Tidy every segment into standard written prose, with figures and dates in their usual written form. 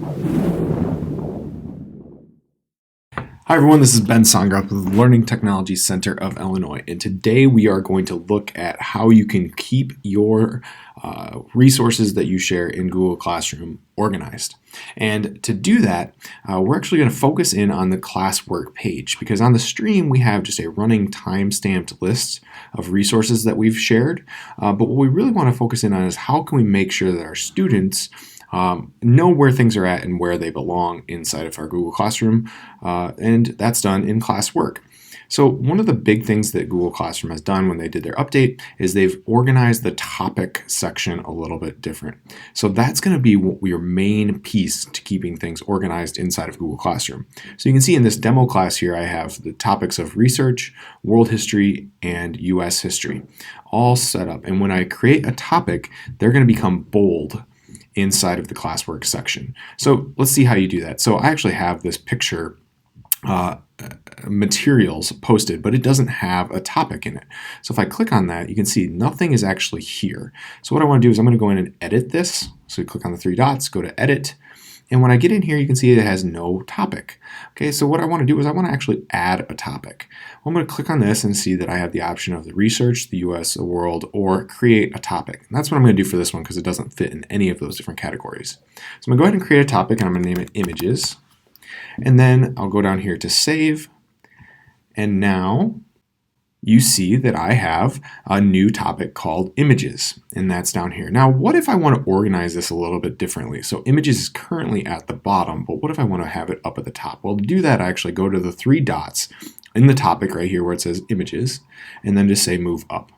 Hi everyone, this is Ben Sondgeroth with the Learning Technology Center of Illinois, and today we are going to look at how you can keep your resources that you share in Google Classroom organized. And to do that, we're actually going to focus in on the classwork page, because on the stream we have just a running time-stamped list of resources that we've shared, but what we really want to focus in on is how can we make sure that our students know where things are at and where they belong inside of our Google Classroom, and that's done in classwork. So one of the big things that Google Classroom has done when they did their update is they've organized the topic section a little bit different. So that's going to be your main piece to keeping things organized inside of Google Classroom. So you can see in this demo class here I have the topics of research, world history, and US history all set up. And when I create a topic, they're going to become bold inside of the classwork section. So let's see how you do that. So I actually have this picture materials posted, but it doesn't have a topic in it. So if I click on that, you can see nothing is actually here. So what I want to do is I'm going to go in and edit this. So you click on the three dots, go to edit. And when I get in here, you can see it has no topic. Okay, so what I want to do is I want to actually add a topic. Well, I'm going to click on this and see that I have the option of the research, the US, the world, or create a topic. And that's what I'm going to do for this one because it doesn't fit in any of those different categories. So I'm going to go ahead and create a topic, and I'm going to name it images. And then I'll go down here to save. And now you see that I have a new topic called images, and that's down here. Now, what if I want to organize this a little bit differently? So images is currently at the bottom, but what if I want to have it up at the top? Well, to do that, I actually go to the three dots in the topic right here where it says images, and then just say move up.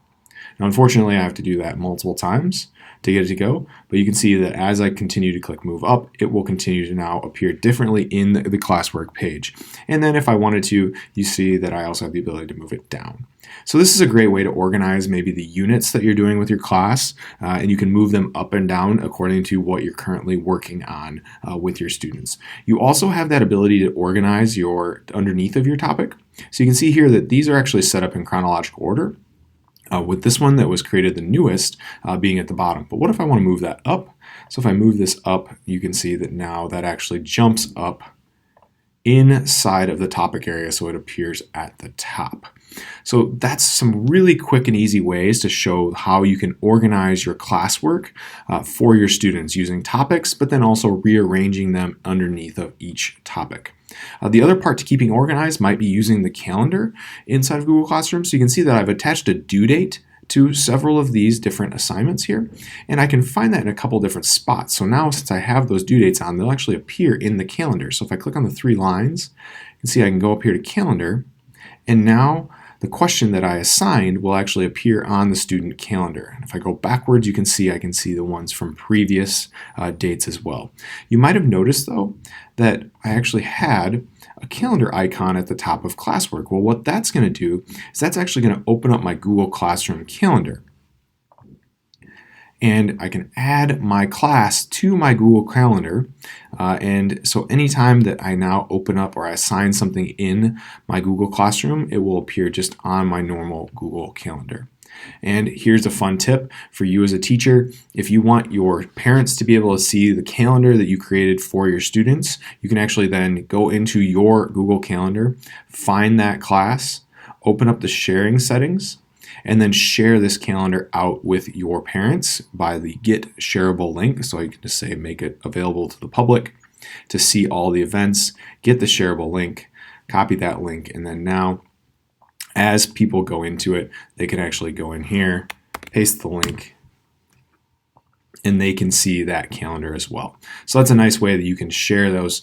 Now, unfortunately, I have to do that multiple times to get it to go, but you can see that as I continue to click move up, it will continue to now appear differently in the classwork page. And then if I wanted to, you see that I also have the ability to move it down. So this is a great way to organize maybe the units that you're doing with your class, and you can move them up and down according to what you're currently working on with your students. You also have that ability to organize your underneath of your topic. So you can see here that these are actually set up in chronological order. With this one that was created the newest being at the bottom. But what if I want to move that up? So if I move this up, you can see that now that actually jumps up inside of the topic area so it appears at the top. So that's some really quick and easy ways to show how you can organize your classwork for your students using topics, but then also rearranging them underneath of each topic. The other part to keeping organized might be using the calendar inside of Google Classroom. So you can see that I've attached a due date to several of these different assignments here, and I can find that in a couple different spots. So now since I have those due dates on, they'll actually appear in the calendar. So if I click on the three lines, you can see I can go up here to calendar, and now the question that I assigned will actually appear on the student calendar. And if I go backwards, you can see I can see the ones from previous dates as well. You might have noticed though that I actually had a calendar icon at the top of classwork. Well, what that's going to do is that's actually going to open up my Google Classroom calendar. And I can add my class to my Google Calendar. And so anytime that I now open up or I assign something in my Google Classroom, it will appear just on my normal Google Calendar. And here's a fun tip for you as a teacher. If you want your parents to be able to see the calendar that you created for your students, you can actually then go into your Google Calendar, find that class, open up the sharing settings, and then share this calendar out with your parents by the get shareable link. So you can just say make it available to the public to see all the events, get the shareable link, copy that link, and then now as people go into it, they can actually go in here, paste the link, and they can see that calendar as well. So that's a nice way that you can share those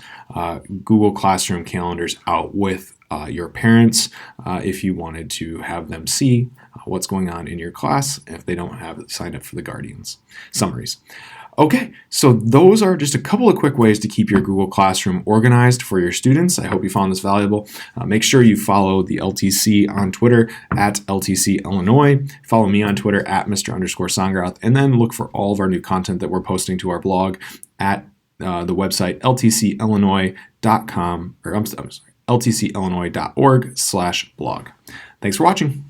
Google Classroom calendars out with your parents if you wanted to have them see what's going on in your class if they don't have signed up for the Guardians summaries. Okay, so those are just a couple of quick ways to keep your Google Classroom organized for your students. I hope you found this valuable. Make sure you follow the LTC on Twitter at LTC Illinois. Follow me on Twitter at Mr_Sondgeroth, and then look for all of our new content that we're posting to our blog at the website ltcillinois.com, or I'm sorry, ltcillinois.org/blog. Thanks for watching.